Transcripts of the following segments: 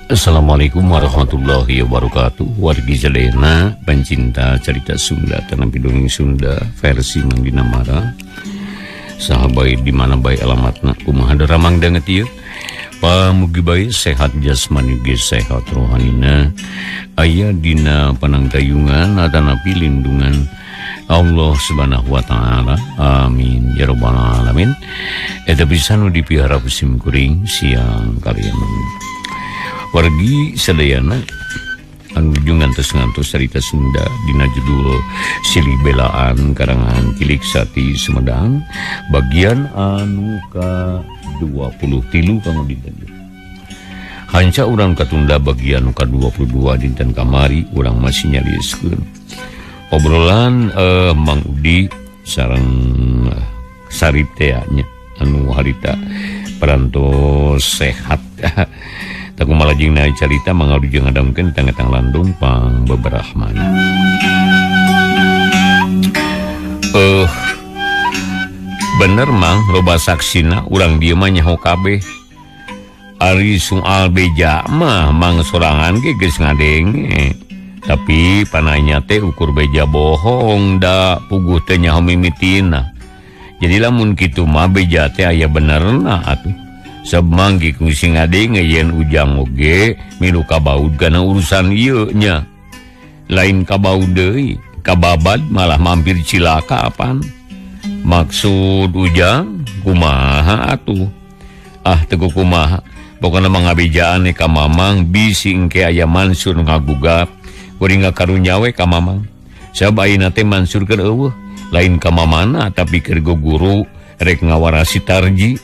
Assalamualaikum warahmatullahi wabarakatuh. Wargi Jelena, pencinta cerita Sunda, tanampi dongeng Sunda versi Manggina Mara. Sahabat di mana baik alamatna kumaha daramang danget ieu. Pamugi bae sehat jasmani ge sehat rohanina. Aya dina panangtayungan atanapi lindungan Allah Subhanahu wa taala. Amin ya rabbal alamin. Eta bisa nu dipihara kusim kuring siang kalian. Wargi sadayana anu ngantos-ngantos cerita Sunda dina judul Silih Belaan karangan Kilik Sati Sumedang bagian anu ka-23 kanggo dinten. Hanca urang katunda bagian anu ka-22 dinten kamari urang masih nyalieskeun obrolan Mang Udi sareng Sarip teh nya anu harita perantos sehat. Tak malajing naik cerita mangadu jeung ngadangkeun tang-tang Landung pang beberahman. Bener mang loba saksina urang dieu mah nyaho kabeh. Ari soal beja mah mang sorangan ge geus ngadenge. Tapi pananya teh ukur beja bohong da puguh teh nyaho mimitina. Jadi lamun kitu mah beja teh aya benerna atuh. Semanggi kungsi ngadenge yen ujang oge milu kabaud kana urusan ieu nya. Lain kabaud deui, kababad malah mampir cilaka apaan. Maksud ujang kumaha atuh? Teu kumaha. Pokona mangabejaan ka Mamang bisi engke aya Mansur ngagugap, kuring ngakarunya we ka Mamang. Sabab ayeuna teh Mansur keur eueuh, lain ka mamana tapi keur guru rek ngawarasi Tarji.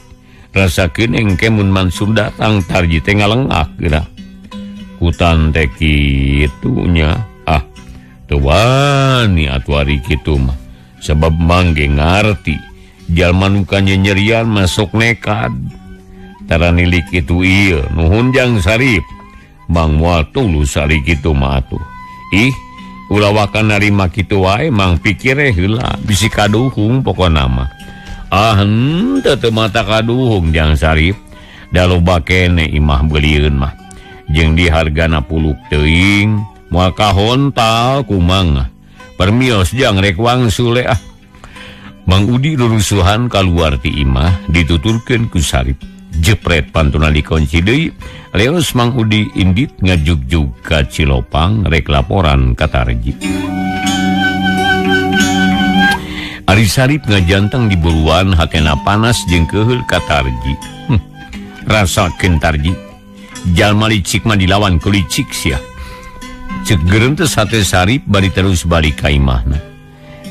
Rasakeun engke mun Mansur datang Tarji teh ngalengak geura. Kutan teh kitu nya. Teu wani atuh ari kitu mah. Sabab mangge ngarti jalma nu kanyerian masuk nekad. Tara nilik kitu ieu nuhun jang Sarip. Mang moal tulus ari kitu mah atuh. Ulah wakan narima kitu wae mang pikire heula bisi kaduhung pokona mah. Teu mata kaduhung jang Sarip. Da loba kene imah beulieun mah. Jeung di hargana puluk teuing moal kahontal ku Mang. Permios jang rek wangsul le. Mang Udi rurusuhan kaluar ti imah dituturkeun ku Sarip. Jepret pantuna dikunci deui. Leos Mang Udi indit ngajugjug ka Cilopang rek laporan ka Tarji. Ari Sarip ngajanteng di buruan hatena panas jeung keheul ka Tarji. Rasakeun Tarji. Jalma licik mah dilawan ku licik sia. Ceuk geureum teh sate Sarip bari terus balik ka imahna.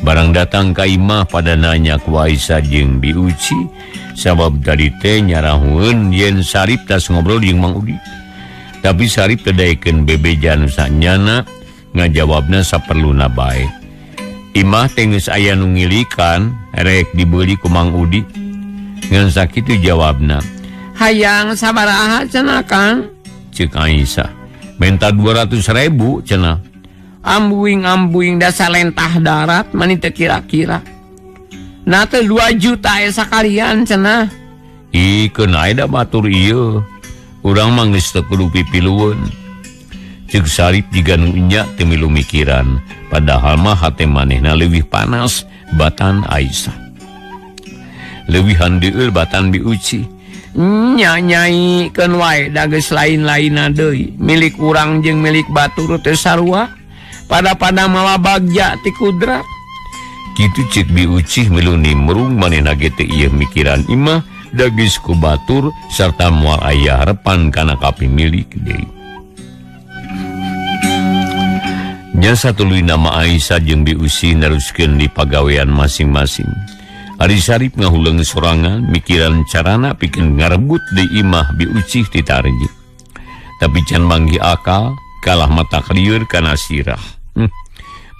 Barang datang ka imah pada nanya ku Aisyah jeung Bi Uci sabab tadi teh nyarahueun yen Sarip tas ngobrol jeung Mang Udi. Tapi Sarip teu daekeun bebejan sanyana ngajawabna saperluna bae. Imah teh geus aya nu ngilikan rek dibeuli ku Mang Udi. Ngan sakitu jawabna, "Hayang sabaraha cenah Kang?" Ceuk Aisyah, "Menta 200.000 cenah." "Ambuing da salentah darat mani teu kira-kira." "Na teh 2 juta sakalian cenah." "Keun aya da batur ieu. Urang mah geus teu kudu pipilueun." Ceuk Sarip jiga nu nya teu milu mikiran, padahal mah hate manehna leuwih panas batan Aisyah. Leuwih handeueul batan Bi Uci. "Nyai keun wae da geus lain-lainna deui, milik urang jeung milik batur teu sarua, pada mawa bagja ti kudrat." Kitu ceuk Bi Uci milu nimrung manehna ge teu ieu mikiran imah da geus ku batur sarta moal aya harepan kana kapimilik deui. Nya satuluy nama Aisyah jeung Bi Uci neruskeun di pagawean masing-masing. Ari Sarip ngahuleung sorangan mikiran carana pikeun ngarebut di imah Bi Uci ti Tarji. Tapi can manggi akal kalah mata krieur kana sirah.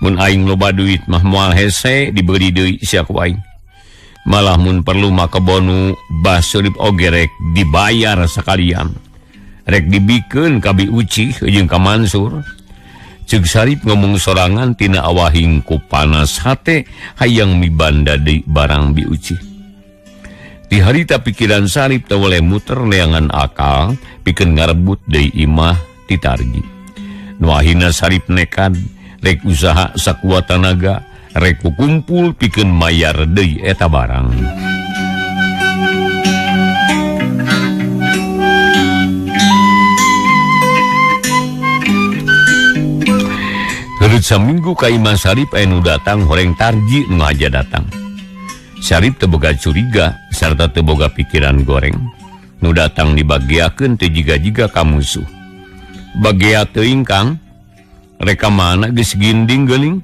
Mun aing loba duit mah moal hese diberi deui sia ku aing. Malah mun perlu mah kebonu Bah Surip oge rek dibayar sakalian. Rek dibikeun ka Bi Uci jeung ka Mansur. Ceuk Sarip ngomong sorangan tina awahing ku panas hate hayang mibanda deui barang Bi Uci. Di harita pikiran Sarip teu oleh muter neangan akal pikeun ngarebut deui imah ti Tarji. Nu ahina Sarip nekat rek usaha sakuat tenaga rek kumpul pikeun mayar deui eta barang. Heureut saminggu ka imah Sarip aya nu datang horeng Tarji nu aja datang. Sarip teu boga curiga sarta teu boga pikiran goreng. Nu datang dibagiakeun teu jiga-jiga ka musuh. Bagea teuing Kang, reka mana geus ginding geuning?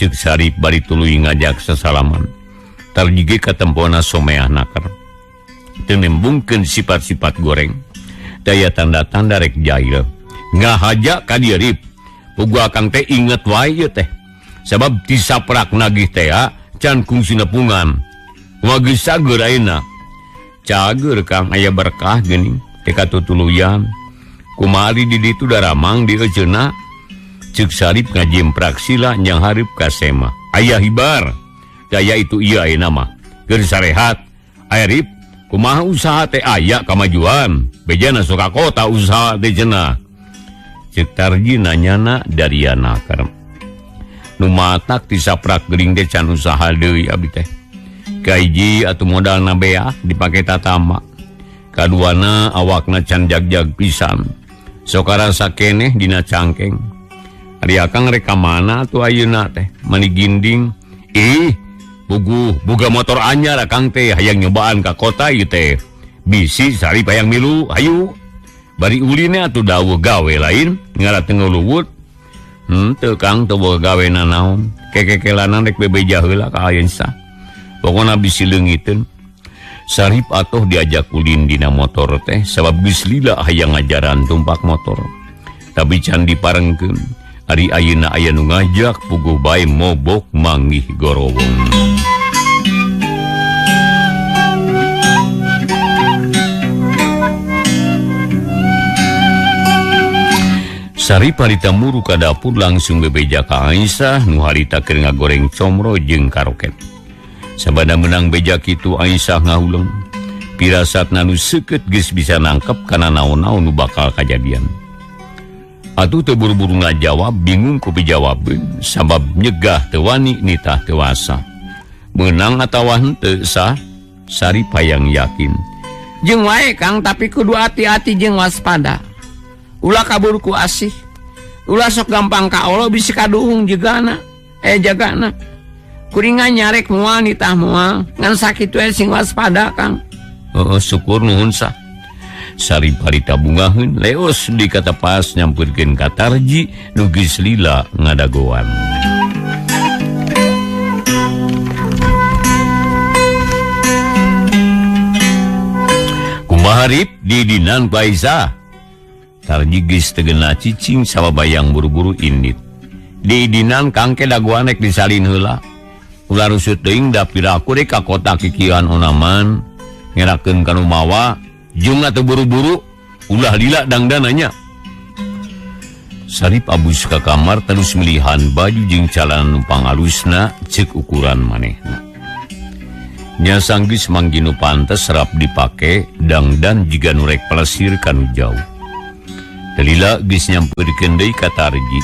Ceuk Sarip bari tuluy ngajak sasalaman. Tarji ge katempona someah naker. Teu nembungkeun sifat-sifat goreng. Daya tanda-tanda rek jail. Ngahaja ka dieu Rip. Pugu akang teh inget wae ieu teh. Sabab tisaprak nagih teh can kungsi nepungan. Wagis sager ayeuna. Cager Kang aya berkah geuning teh katutuluyan. Kumari di ditu daramang di euceuna. Ceuk Sarip ngajimprak sila nyang hareup ka Sema. Aya hibar. Daya itu ieu ayeuna mah. Keur sarehat. Aya Rip, kumaha usaha teh aya kamajuan. Bejana sok ka kota usaha teh cenah. Ceuk Tarji nanyana dari anaker. Nu matak tisaprak geuning teh can usaha deui abdi teh. Kaiji atuh modalna beah dipake tatama. Kaduana awakna can jag-jag pisan. Sok karasa keneh dina cangkeng. Ari akang rek ka mana atuh ayeuna teh? Mani ginding. Pugu boga motor anyar akang teh hayang nyobaan ka kota ieu teh. Bisi Sarip hayang milu, hayu. Bari uline atuh dawuh gawe lain ngarat teu nguluwut. Teu Kang teu boga gawena naon. Kekekelanan rek bebeja heula ka ayeuna. Pokona bisi leungiteun. Sarip atoh diajak ulin dina motor teh sabab geus lila hayang ngajaran tumpak motor. Tapi can diparengkeun. Ari ayeuna aya nu ngajak puguh bae mobok manggih gorowong. Sarip harita muru ka dapur langsung bebeja ka Aisyah nu harita keur ngagoreng comro jeung karoket. Sabada menang beja kitu Aisyah ngahuleng. Pirasatna nu seukeut geus bisa nangkep kana naon-naon nu bakal kajadian. Atuh teu buru-buru ngajawab bingung ku pijawabeun sabab nyegah teu wani nitah teu asa. Meunang atawa henteu sah Sarip hayang yakin. Jeung wae Kang tapi kudu hati-hati jeung waspada. Ulah kabur ku asih. Ulah sok gampang ka Allah bisi kaduhung jegana. Jagana. Kuringan nyarek moal nitah moal. Ngan sakitu sing waspada Kang. Syukur nuhun sah. Sarip harita bungaheun leos dikatepas nyampeurkeun ka Tarji nu geus lila ngadagoan. Kumaha Rip di dinan ku Aisyah? Tarji geus teu geuna cicing sababayang buru-buru indit. Di dinan Kang ke dagoan rek disalin heula. Ulah rusut teuing da piraku rek ka kota kikieuan onaman ngerakeun ka rumawa. Jung atuh buru-buru ulah lila dangdananya. Sarip abus ka kamar terus milihan baju jeung calana numpang alusna ceuk ukuran manehna. Nya sanggis manggi nu pantes serap dipake dangdan jiga nu rek pelesir kanu jauh. Telila geus nyampeurkeun deui ka Tarji.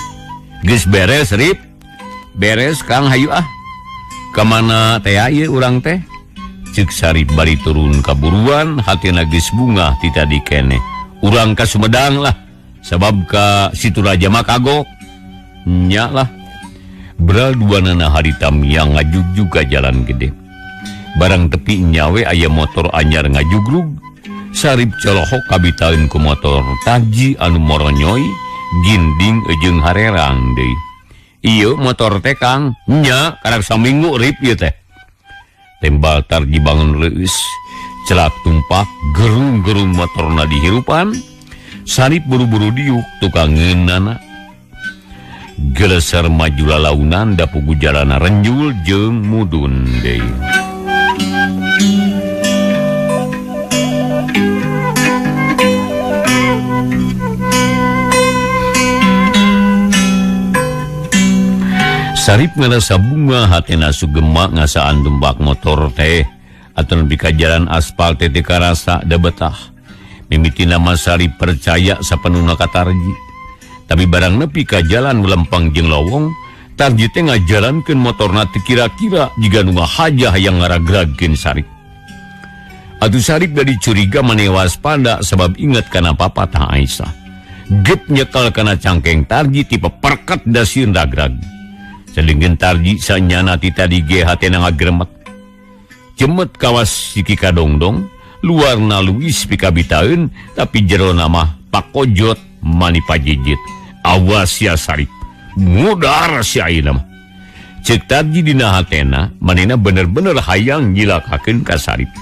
Geus beres Rip? Beres Kang hayu ah. Ka mana teh ieu urang teh? Ceuk Sarip bari turun kaburuan hatina geus bungah ti tadi keneh. Urang ka Sumedang lah sabab ka situ Raja mah kagok. Nya lah. Beral duanana harita miang ngajugjug ka jalan gede. Barang tepi nyawe aya motor anyar ngajugrug. Sarip colohok kabitaeun ku motor Tarji anu moronyoy ginding jeung harerang deui. Ieu motor teh Kang. Nya karek saminggu Rip ieu teh. Tembal Tarji bangun leuis, celak tumpak gerung-gerung motorna dihirupan. Sarip buru-buru diuk tukangeunana. Geleser maju lalaunan da pugu jalana renjul jeung mudun deui. Sarip ngerasa bunga hatena sugema ngasaan tumpak motor teh atau lebih ka jalan aspal teh karasa da betah. Mimiti nama Sarip percaya sapenuhna ka Tarji. Tapi barang nepi ka jalan Lempang jeung Lowong, Tarji teh ngajalankeun motorna teu kira-kira jiga nu ngahajah hayang ngaragragkeun Sarip. Atuh Sarip dari curiga maneh waspada sabab inget kana papatah Aisyah. Gep nyekel kana cangkeng Tarji tipe perket da sieun ragrag. Sedengkeun Tarji sanyana ti tadi ge hatena ngagremet. Cemet kawas siki kadongdong, luarna luis pikabitaeun tapi jerona mah pakojot mani pajijit. Awas ya Sarip, mudar si ayeuna mah. Ceuk Tarji dina hatena manehna bener-bener hayang nyilakakeun ka Sarip.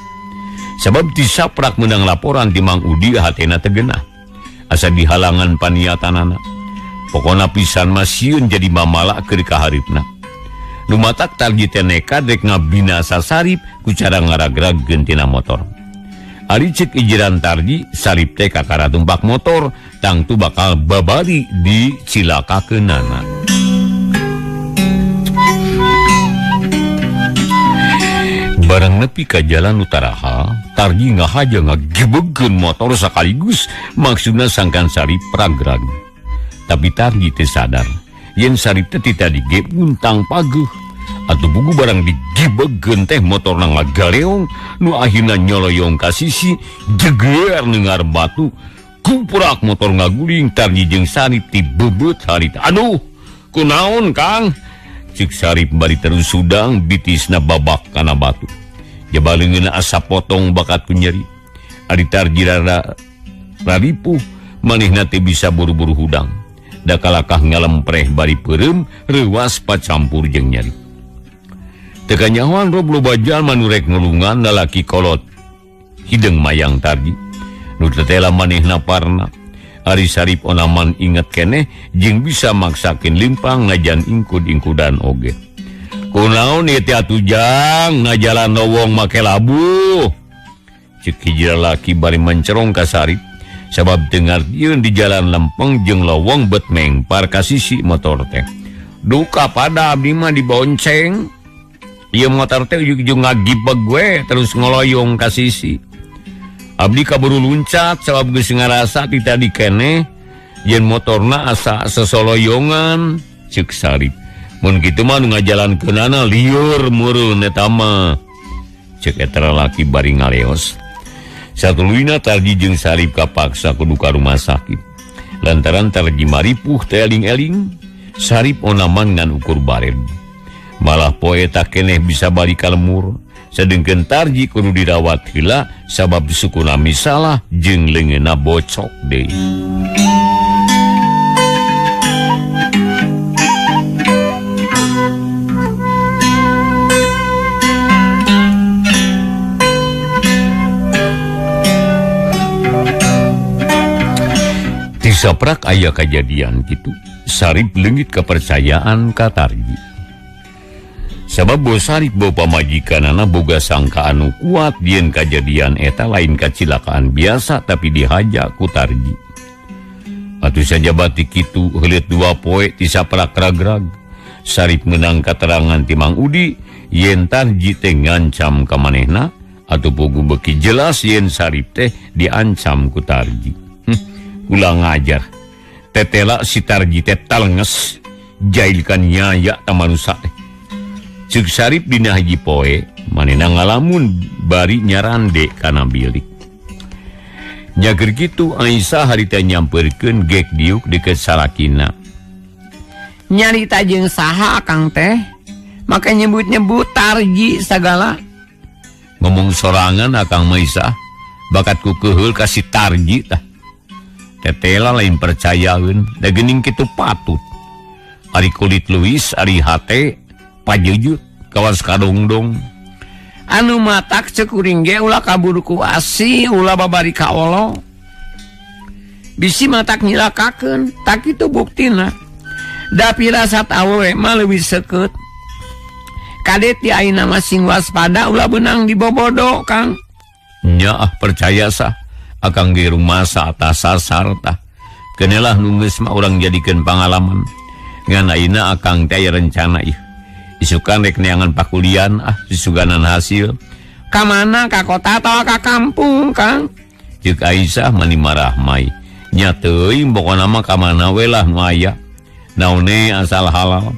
Sabab disaprak menang laporan ti Mang Udi hatena teu geunah. Asa dihalangan paniatanana. Pokona pisan mah sieun jadi mamala keur ka haripna. Lumatak Tarji teh nekat rek ngabinasa Sarip ku cara ngaragragkeun tina motor. Ari ceuk ijiran Tarji, Sarip teh kakara tumpak motor, tangtu bakal babari di cilakakeunana. Barang nepi ka jalan utaraha, Tarji ngahaja ngagebegkeun motor sakaligus maksudna sangkan Sarip ragrag. Tapi Tarji teh sadar yen Sarip teh ti tadi ge untang paguh atuh bugu barang digibegkeun teh motorna ngagaleong nu akhirna nyoloyong ka sisi jeger nengar batu kuprak motor ngaguling. Tarji jeung Sarip ti bebeut harita. Aduh kunaon Kang, ceuk Sarip bari terus sudang bitisna babak kana batu. Jabaleungeunna asa potong bakat ku nyeri. Ari Tarji raripuh manehna teh bisa buru-buru hudang. Da kalakah ngalempreh bari peureum reuwas pacampur jeung nyeri. Teu kanyahoan rob loba jalma nu rek nulungan lalaki kolot hideung mayang Tarji. Nu tetela manehna parna. Ari Sarip onaman inget keneh jeung bisa maksakeun limpang ngajan ingkud-ingkudan oge. Kunaon ieu teh atuh jang ngajalan Lowong make labuh. Ceuk hiji lalaki bari mencerong ka Sarip. Sabab dengar dieun di jalan lempeng jeung Lowong bet mengpar ka sisi motor teh. Duka pada abdi mah dibonceng. Ieu motor teh ujug-ujug ngagibeg gue terus ngoloyong ka sisi. Abdi kaburu luncat sabab geus ngarasa ti tadi keneh yen motorna asa sesoloyongan. Ceuk Sarip, mun kitu mah nu ngajalankeunana lieur meureun eta mah. Ceuk eta lalaki bari ngaleos. Satuluyna Tarji jeung Sarip kapaksa kudu ka rumah sakit. Lantaran Tarji maripuh teh eling-eling, Sarip onaman ngan ukur bared. Malah poe tak keneh bisa balik ka lemur. Sedengkeun Tarji kudu dirawat heula sabab sukuna misalah jeung leungeunna bocok deui. Saprak aya kejadian gitu, Sarip leungit kepercayaan ka Tarji. Sabab bos Sarip bawa pamajikanana boga sangka anu kuat dieun kejadian eta lain kacilakaan biasa tapi dihaja ku Tarji. Atuh saja batik kitu heuleut 2 poe ti saprak ragrag, Sarip meunang katerangan ti Mang Udi yen Tarji teh ngancam ka manehna atuh pugu beuki jelas yen Sarip teh diancam ku Tarji. Ulang ngajar tetela si Tarji teh talenges jailkan nyaya ta manusa teh. Ceuk Sarip dina hiji poe manehna ngalamun bari nyarande kana bilik. Nyager kitu Aisyah harita nyampeurkeun gek diuk deket salakina. Nyarita jeung saha Kang teh? Make nyebut-nyebut Tarji sagala. Ngomong sorangan akang Aisyah bakat ku keheul ka si Tarji tah. Tetela lain percayaeun da geuning kitu patut. Ari kulit luis, ari hate pajujut kawas kadongdong. Anu matak ceuk kuring ge ulah kaburu ku asi, ulah babari ka olo. Bisi matak nyilakakeun, tak kitu buktina. Da pirasat awewe mah leuwih seukeut. Kade ti ayeuna masing waspada ulah beunang dibobodo Kang. Nya percaya sah. Akang di rumah saat sasar tah. Kenelah nunggus mah orang jadikan pengalaman. Ngan ayeuna akang teh rencana ieu. Isukan rek neangan pakulian disuganan hasil. Ka mana, ka kota atau ka kampung, Kang? Cek Aisyah mani marah mai. Nya teuing pokona mah ka mana we lah nu aya. Naone asal halal.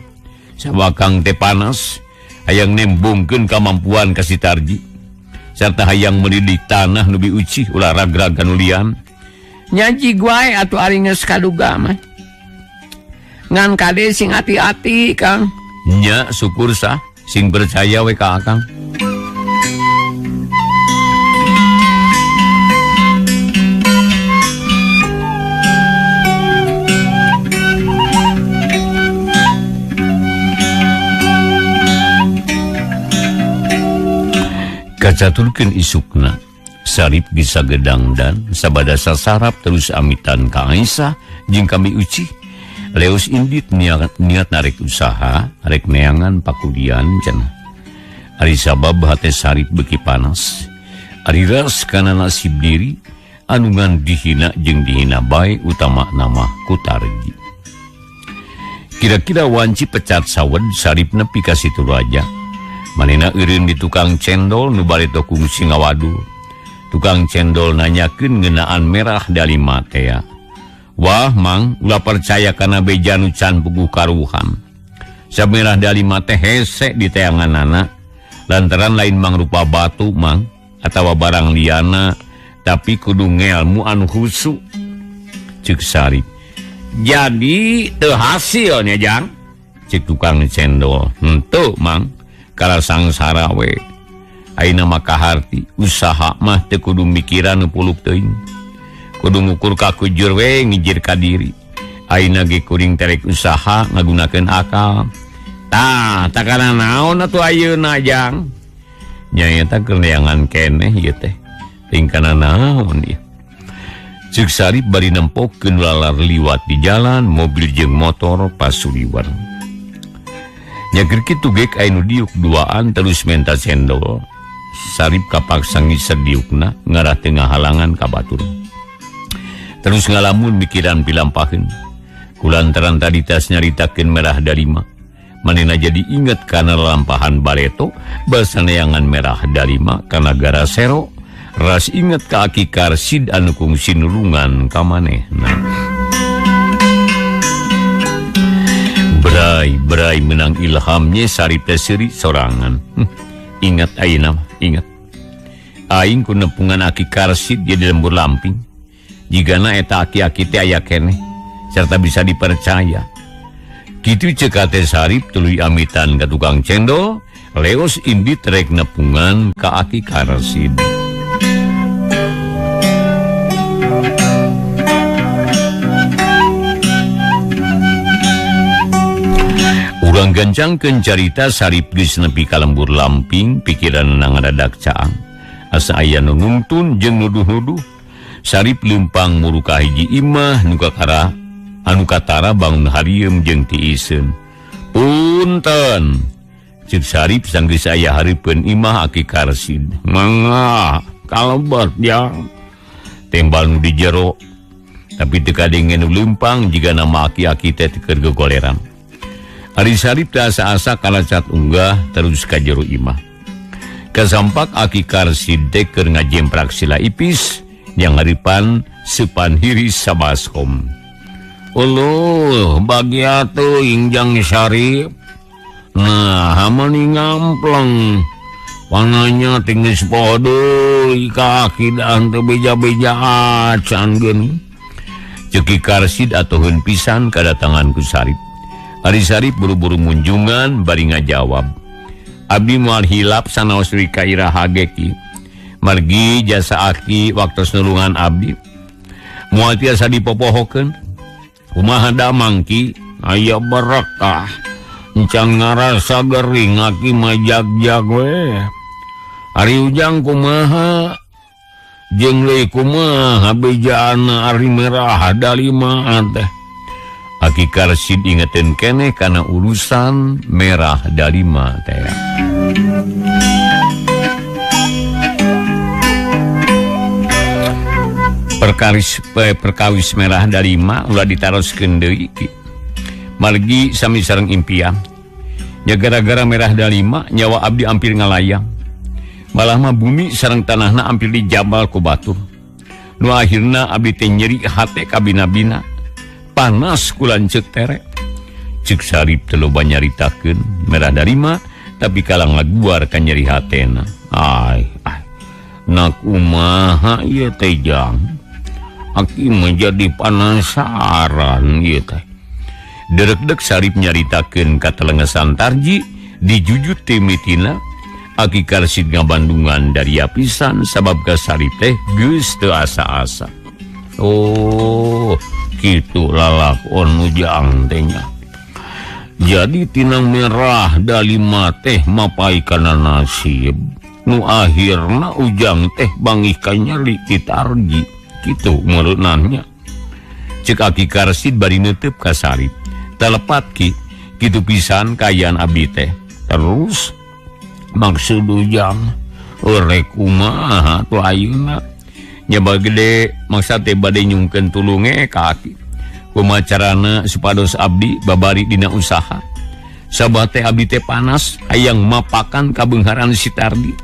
Sabakang teh panas, hayang nembungkeun kamampuan ka si Tarji. Sarta hayang mendidik tanah nu ucih ulah ragrag anu lian. Nyaji guai atuh ari geus kaduga mah. Ngan kade sing hati-hati, Kang. Nya syukur sah sing percaya we ka akang. Kacaturkeun isukna Sarip bisa gedang dan sabada sasarap terus amitan ka Aisyah jeung kami uci leos indit niat narik usaha rek neangan pakudian cenah ari sabab hate Sarip beuki panas ari ras kana nasib diri anu ngan dihina jeung dihina bae utama nama ku Tarji. Kira-kira wanci pecat sawed Sarip nepi ka situ aja. Manena eureun di tukang cendol nu barito kungsi ngawadu. Tukang cendol nanyakeun ngeunaan merah dalima teh. Wah mang, ulah percaya kana beja nu can puguh karuhan. Samerah dalima teh hese di teanganana lantaran lain mangrupa batu mang atawa barang liana tapi kudu ngelmu anu husu. Ceuk Sarip. Jadi teu hasilnya Jang. Cek tukang cendol. Henteu mang. Kala sangsara we ayeuna mah kaharti usaha mah teu kudu mikiran nu puluk teuing kudu ngukur ka kujur we ngijir ka diri ayeuna ge kuring terek usaha ngagunakeun akal tah takana naon atuh ayeuna Jang nya eta keur neangan keneh ieu teh tingkana naon ieu. Ceuk Sarip bari nempokeun lalar liwat di jalan mobil jeung motor pasuliwar. Nyager kitu gek anu diuk duaan terus menta cendol. Sarip kapaksa ngiser diukna ngarah tengah halangan ka batur. Terus ngalamun mikiran pilampaheun. Kulantaran tadi tas nyaritakeun merah dalima. Manehna jadi inget kana lampahan bareto basa neangan merah dalima kana gara sero. Ras inget ka Aki Karsid anu kungsi nulungan ka manehna. Berai menang ilhamnya Sarip teh seuri sorangan. Ingat ayeuna mah, ingat. Aing ku nepungan Aki Karsid di lembur lamping. Jigana eta aki-aki teh aya keneh serta bisa dipercaya. Kitu ceuk teh Sarip tuluy amitan ka tukang cendol, leos indit rek nepungan ka Aki Karsid. Urang gancangkeun carita Sarip geus nepi ka lembur lamping pikiran ngadadak caang. Asa aya nu nuntun jeung nuduh-nuduh. Sarip leumpang muru ka hiji imah nu kakara anu katara bangun harieum jeung tiiseun. Punten. Ceuk Sarip sanggeus aya hareupeun imah Aki Karsid. Mangga kalebet Jang. Tembal nu di jero. Tapi teu kadengen nu leumpang jiga nama aki-aki teh keur gegoleran. Ari Sarip teh asa-asa kalacat unggah terus ka jero imah. Kasampak Aki Karsid teh keur ngajemprak sila ipis yang haripan sepan hiris sabaskom. Uluh bagia teuing Jang Sarip. Nah hamani ngampleng. Pananya tinggal podoy kaki dan teu beja-beja acan geuning. Ceuk Karsid atuheun pisan kadatangan ku Sarip. Ari Sarip buru-buru munjungan bari ngajawab. Abdi moal hilap sanaos rika iraha geki. Margi jasa Aki waktos nulungan abdi. Moal tiasa dipopohokeun. Kumaha da mangki aya berkah. Encang ngarasa gering Aki mah jag-jag we. Ari Ujang kumaha? Jeung leuy kumaha bejaana ari merah dalima teh. Aki Karsid ingetin keneh karena urusan merah dalima teh. Perkawis merah dalima ulah ditaroskeun deui. Margi sami sareng impian. Ya gara-gara merah dalima nyawa abdi hampir ngalayang. malah mah bumi sareng tanahna ampir dijabal ku batur. Nu akhirna abdi teh nyeri hate ka bina-bina, panas ku lanceuk tere. Ceuk Sarip teu loba nyaritakeun merah dari mah tapi kalang ngaguar ka nyeri hatena. Ai, nak kumaha ieu teh Jang? Aki menjadi penasaran ieu teh. Derek-dek Sarip nyaritakeun ka telengesan Tarji dijujut timitina. Aki Karsid ngabandungan dari apisan sabab ka Sarip teh geus teu asa-asa. Oh, kitu lalakon Ujang teh nya. Jadi tinang merah dalima teh mapai kana nasib. Nu akhirna Ujang teh bangih ka nyeri ti Tarji. Kitu mereunannya. Ceuk Aki Karsid bari neuteup ka Sarip. Telepat ki, kitu pisan kayaan abdi teh. Terus maksud Ujang rek kumaha tu ayeuna nya bagede maksa teh bade nyungkeun tulunge ka Aki. Kumaha carana supados abdi babari dina usaha. Sabab teh abdi teh panas hayang mapakan kabeungharan si Tardi.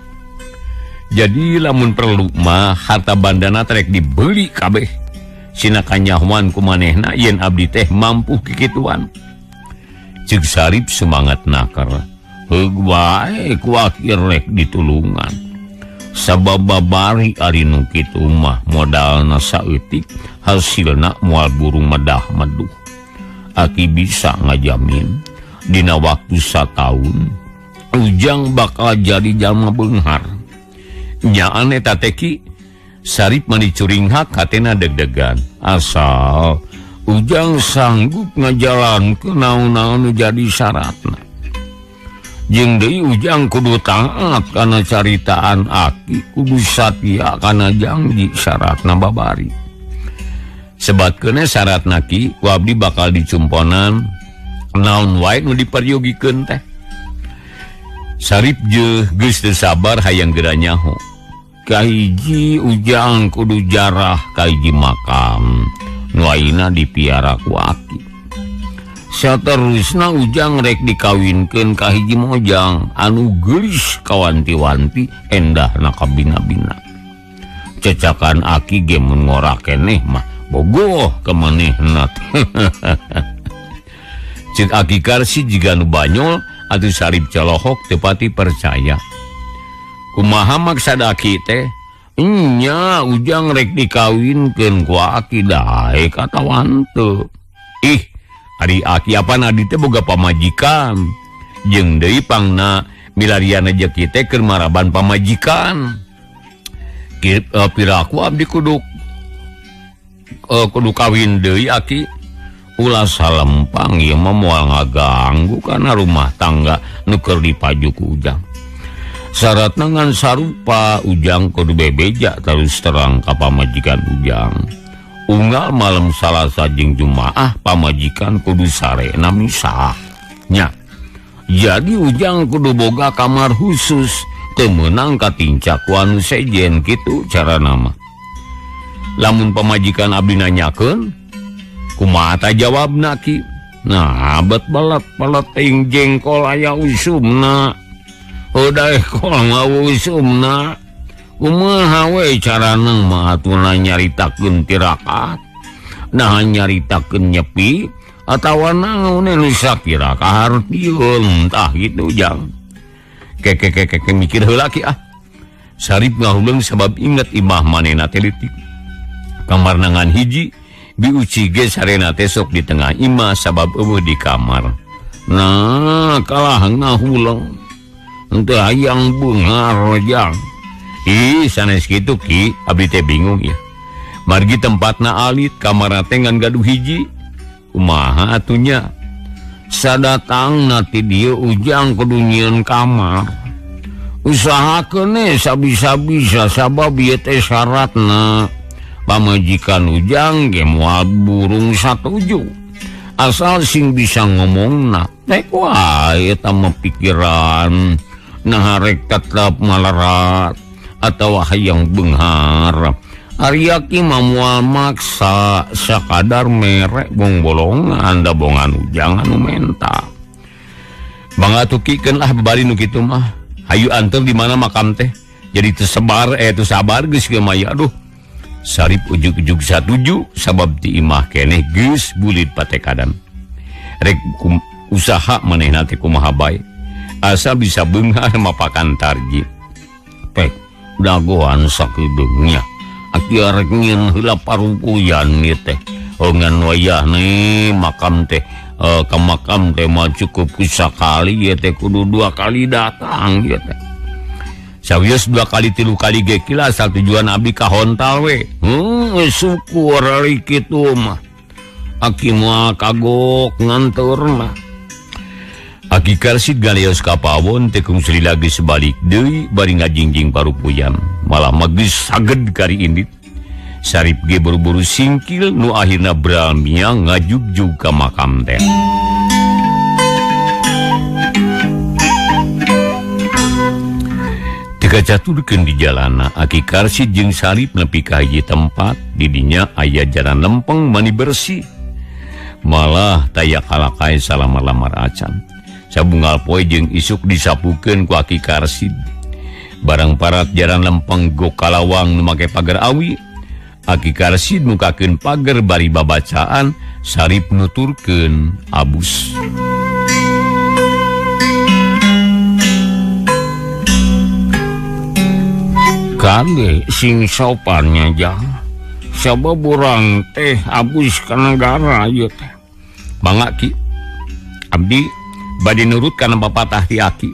Jadi lamun perlu mah harta bandana trek dibeli kabeh. Sina kanyahoan ku manehna yen abdi teh mampu kikituan. Ceuk Sarip semangat nakar. Heug wae ku Aki rek ditulungan. Sabab babari ari nu kitu mah modalna saeutik, hasilna moal burung medah meduh. Aki bisa ngajamin dina waktu 1 tahun Ujang bakal jadi jalma beunghar. Nyaan eta teh ki Sarip mani curing hak hatena deg-degan. Asal Ujang sanggup ngajalankeun naon-naon nu jadi syaratna. Jeung deui Ujang kudu taat kana caritaan Aki, kudu satia kana janji syaratna babari. Sebatkeunna syaratna ki ku abdi bakal dicumponan naon wae nu diparyogikeun teh. Sarip geus teu sabar hayang geura nyaho. Kahiji Ujang kudu jarah kahiji makam nu ayeuna dipiara ku Aki. Saterusna Ujang rek dikawinkeun ka hiji mojang anu geulis kawanti-wanti endahna ka bina-bina. Cecakan Aki ge mun ngora keneh mah bogoh ka manehna. Ceuk Aki Karsid jiga nu banyol atuh Sarip colohok teu pati percaya. Kumaha maksud Aki teh? Nya Ujang rek dikawinkeun ku Aki dae katawan teu. Ih, ari Aki apa adi teh boga pamajikan. Jeung deui pangna milariana jeki teh keur maraban pamajikan. Piraku abdi kudu kawin deui Aki. Ulah salempang ieu mah moal ngaganggu kana rumah tangga nu keur dipaju ku Ujang. Syaratna ngan sarupa Ujang kudu bebeja terus terang ka pamajikan Ujang. Unggal malam Salasa jeung Jumaah pamajikan kudu sarena misah. Nya. Jadi Ujang kudu boga kamar khusus teu meunang katincak ku anu sejen kitu carana mah. Lamun pamajikan abdi nanyakeun, kumaha ta jawabna ki? Nah, bet balat ting jengkol aya usumna. Udah kol ngawusumna. Kumaha we carana mah atuh nyaritakeun tirakat. Nah nyaritakeun nyepi atawa naon nu sakira kahartieun tah kitu Jang. Keke mikir heula ki ah. Sarip ngahuleung sabab inget imah manehna teh leutik. Kamar nangan hiji bi uci ge sarena teh sok di tengah imah sabab eueuh di kamar. Nah kalah ngahuleung. Henteu hayang beunghar Jang. Ih sanes kitu ki abdi teh bingung ya. Margi tempatna alit kamar teh ngan gaduh hiji. Kumaha atuh nya? Sadatangna ti dieu Ujang kudu nyieun kamar. Usahakeun sabisa-bisa sabab ieu teh syaratna. Pamajikan Ujang ge moal burung satuju. Asal sing bisa ngomongna teh wae eta mah pikiran. Nah rek tetep malarat atau hayang beunghar. Ari Aki mah moal maksa sakadar merek bong-bolongan da bongan Ujang anu menta. Bangatukeun lah babari nu kitu mah. Hayu anteur di mana makam teh. jadi tersebar itu sabar geus kieu mah aduh Sarip ujug-ujug satuju sabab ti imah keneh geus bulit patekadan rek usaha manehna teh kumaha bae asal bisa beunghar mapakan tarji pek dagoan sakedeungnya aki arek nyieun heula parumpuyan ieu teh ngan wayah nih makam teh ke makam teh mah cukup sakali ya teh kudu 2 kali datang ya teh sawios 2 kali 3 kali ge kila asal tujuan abdi ka hontal we syukur ari kitu mah aki mah kagok ngantur mah aki karsid galeos ka pawon teh kungsri lagi sebalik deui bari ngajingjing parupuyan malah magis saged kari indit Sarip ge buru-buru singkil nu akhirna bralmia ngajug-jug ka makam teh. Teka caturkeun di jalana aki karsid jeung Sarip nepi ka hiji tempat didinya aya jalan lempeng mani bersih. Malah taya kalakae salamar-lamar acan. Sabunggal poe jeung isuk disapukeun ku aki karsid. Barang parat jalan lempeng go kalawang nu make pagar awi. Aki karsid mukakeun pager bari babacaan Sarip nuturkeun abus kade sing sopannya jang sabab urang teh abus ka negara ieu teh mangga ki abdi bade nurut kana papatah ti aki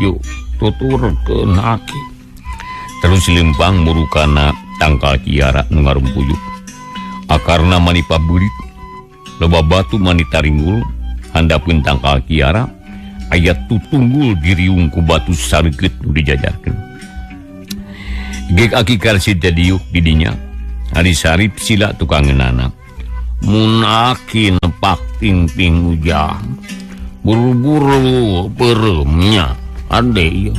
yuk tuturkeun aki terus limpang murukana tangkal kiara nu ngarumpuyuk akarna mani paburit loba batu mani taringgul handapun tangkal kiara aya tutunggul diriung ku batu sareukeut nu dijajarkeun gek aki karsid tadiuk didinya ari Sarip sila tukangeunana mun aki nepak ping-ping ujang buru-buru pereumnya ade ieu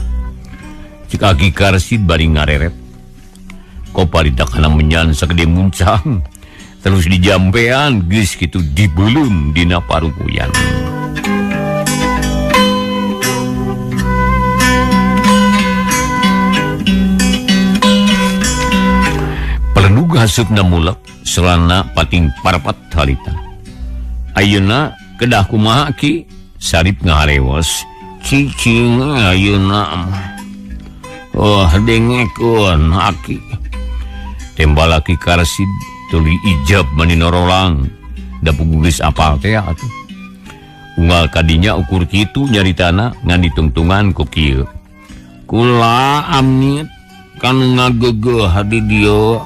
cik aki karsid bari ngareret koparida kana menyan sagede muncang terus dijampean geus kitu dibelum dina parupuyan pelenug hasupna mulek selana pating parapat harita ayeuna kedah kumaha ki Sarip ngaharewos cicing ayeuna dengekeun aki tembal aki karsid tuluy ijab mani norolang da pugugeus apal teh atuh unggal kadinya ukur kitu nyaritana ngan ditungtungan ku kieu kula amit kanu ngagegeh di dieu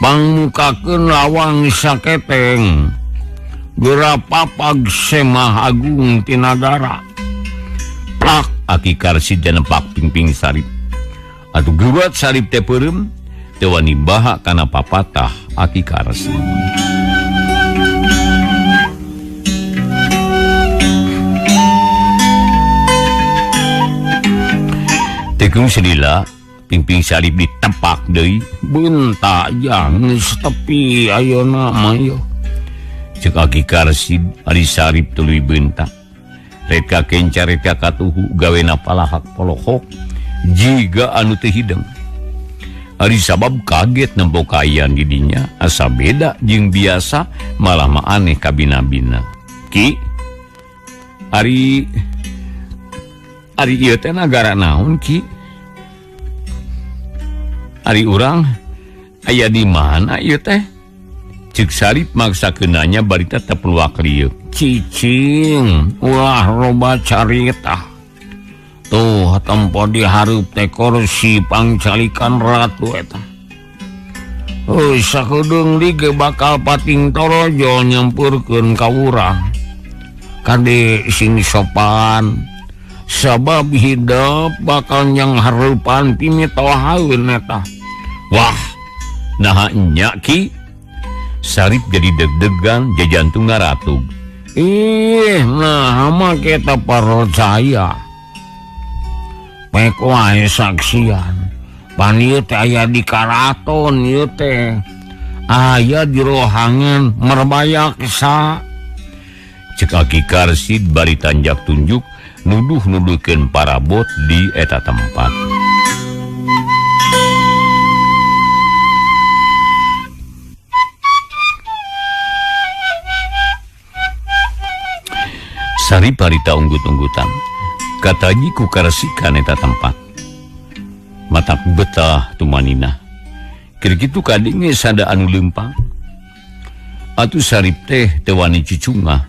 pangmukakeun lawang saketeng geura papag semah agung ti nagara plak aki karsid janempak ping-ping Sarip atuh geubat Sarip teh peureum teu wani baha kana papatah aki karsid tekung sedila ping-ping Sarip ditempak deui beunta jang geus tepi ayeuna mah yo ceuk aki karsid ari Sarip tuluy beunta reka kencar reka katuhu gawena palahak polohok jiga anu teu hideng ari sabab kaget nempo kaian didinya asa beda jeung biasa malah mah aneh kabina-bina ki ari ieu teh nagara naon ki ari urang aya di mana ieu teh ceuk Sarip maksakeun nanya bari teh peluak lieu cicing ulah loba carita tuh tempo dihareup teh kursi pangcalikan ratu eta sakedeung dige bakal pating torojo nyampurkeun ka urang kade sing sopan sabab hidup bakal nyang hareupan pimitohaeun eta wah naha nya ki Sarip jadi deg-degan jajantung ngaratug nah mah kita percaya pek wae saksian pan ieu teh aya di karaton ieu teh aya di rohangan merbaya-sa ceuk aki karsid bari tanjak tunjuk nuduh-nuduhkeun parabot di eta tempat Sari parita unggut-unggutan kataji ku karesikan eta tempat matak betah tumanina kira kitu kadenge sada anu lempang atuh Sarip teh teu wani cucungah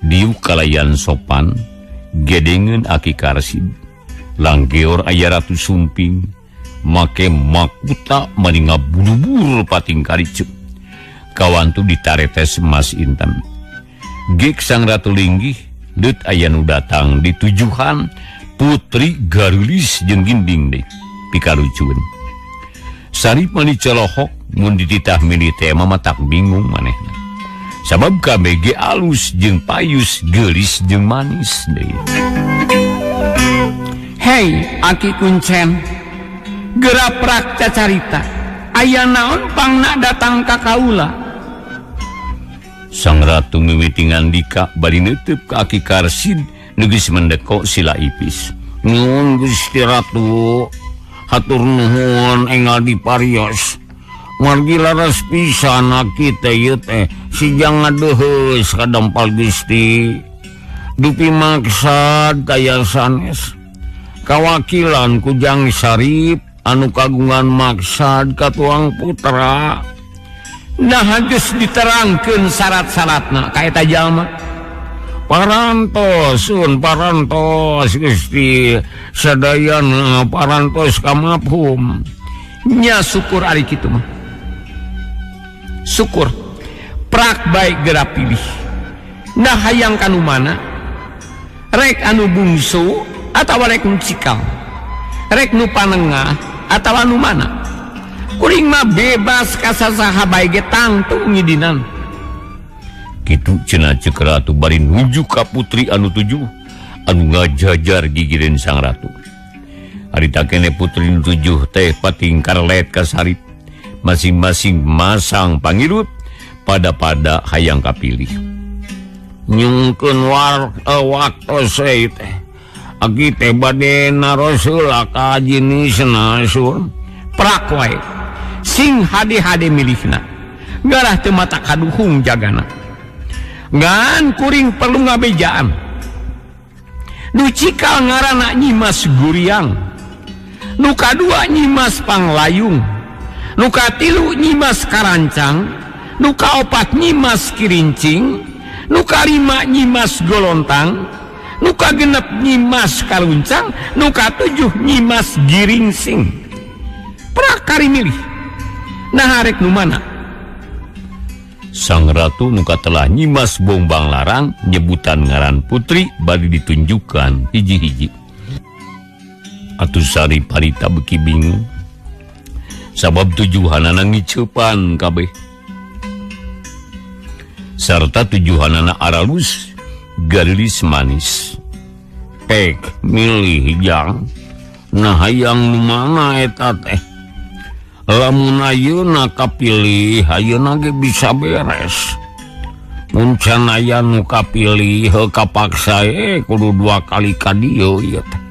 diuk kalayan sopan gedengeun aki Karsid langgeor aya Ratu Sumping make makuta maninga buru-buru pating kariceu kawantu ditaretes Mas Inten gek sang Ratu Linggih deut aya nu datang di tujuhan Putri Garulis jeung Ginding deui pikalucueun Sarip mani colohok mun dititah milih teh matak bingung manehna sabab kabeh ge alus jeung payus geulis jeung manis deui. Hei aki kuncen geraprak cacarita aya naon pangna datang ka kaula. Sang Ratu mimitingan dika bari neuteup ka aki Karsid nu geus mendeko sila ipis. Nuhun Gusti Ratu, hatur nuhun enggal diparios. Margi laras pisan aki teh ieu teh sijang ngadeuheus ka dempal Gusti. Dupi maksad kaya sanes. Kawakilan ku Jang Sarip anu kagungan maksad ka tuang putra. Nah geus diterangkeun syarat-syaratna ka eta jalma. Parantos Gusti sadayana parantos ka mafhum. Nya syukur ari kitu mah. Syukur prak baik geura pilih. Nah hayang kanu mana? Rek anu bungsu atawa rek nu cikal? Rek nu panengah atawa nu mana? Kuring mah bebas kasasaha bae ge tangtung ngidinan. Kitu cenah ceuk Ratu bari nuju ka putri anu tujuh anu ngajajar gigireun sang Ratu. Harita kene putri nu tujuh teh pating karlet ka Sarip masing-masing masang pangirut pada hayang kapilih. Nyungkeun waktu saya teh agi teh bade narosul ka jinisna sur prak wae sing hade-hade milihna garah teu mata kaduhung jagana ngan kuring perlu ngabejaan nu cikal ngaranna Nyimas Guriang nu kadua Nyimas Panglayung nu katilu Nyimas Karancang nu kaopat Nyimas Kirincing nu kalima Nyimas Golontang nu kagenep Nyimas Kaluncang nu katujuh Nyimas Giringsing prakari milih nah arek nu mana. Sang Ratu nu katelah Nyimas Bombang Larang nyebutan ngaran putri bari ditunjukkan hiji-hiji. Atuh Sarip harita beuki bingung sabab tujuhanana ngiceupan kabeh sarta tujuhanana aralus garis manis. Pek milih Jang nah hayang nu mana eta teh? Lamun ayeuna kapilih ayeuna ge bisa beres. Mun can aya nu kapilih heuh kapaksa kudu 2 kali ka dieu ieu teh.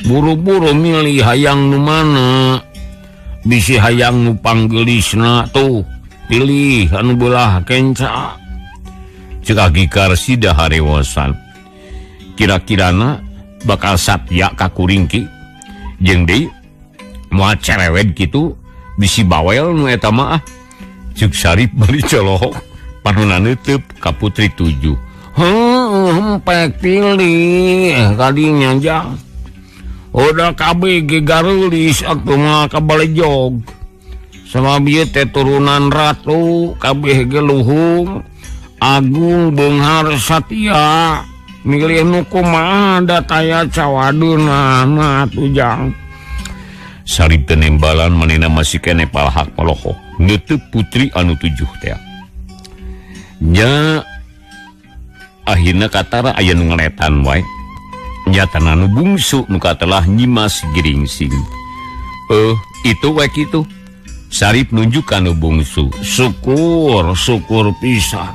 Buru-buru milih hayang nu mana? Bisi hayang nu panggeulisna tuh pilih anu beulah kenca. Ceuk Aki Karsid harewosan. Kira-kirana bakal satya ka kuring ki jeung deui moal cerewet kitu bisi bawel nu eta mah. Ceuk Sarip bari colohok panuna neuteub ka putri tujuh. Pek pilih kadinya Jang. Udah kabeh ge garulis atuh mah kabalejog. Sabab ieu teh turunan ratu kabeh ge luhung agung beunghar satya. Milih nu kumaha da taya cawaduna mah atuh Jang. Sarip teh nembalan manehna masih kene palahak palohok neuteub putri anu tujuh teh. Nya akhirna katara aya nu ngeletan wae. Nyatana nu bungsu nu katelah Nyimas Giringsing. Itu wae kitu. Sarip nunjuk ka nu bungsu. Syukur pisan.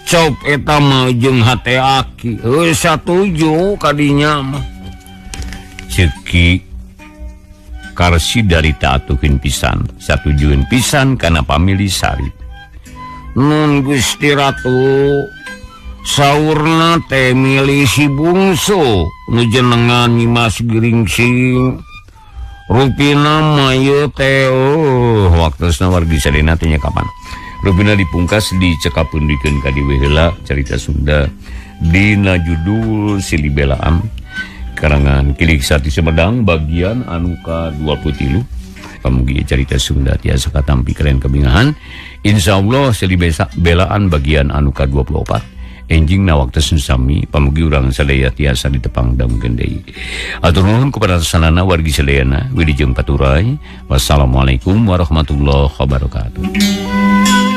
Cop eta mah jeung hate aki. Satuju kadinya mah. Ceuk Karsid dari atuhin pisan, satujuin pisan kana pamilih Sarip. Nun Gusti Ratu, saurna teh milih si bungsu nu jenengan Nyimas Geringsing rupina mayu teh waktosna wargi sadena teh nya kapan rupina dipungkas dicekapeundikeun ka dieu heula carita Sunda dina judul Silih Belaan karangan Kilik Sati Sumedang bagian anu ka-23 pamugi carita Sunda tiasa katampi keren kebingahan insyaallah Silih Belaan bagian anu ka-24 enjingna waktu sami pamugi urang sadaya tiasa ditepang daungkeun deui. Atur nuhun kepada sanana wargi sadayana wilujeng paturai. Wassalamualaikum warahmatullahi wabarakatuh.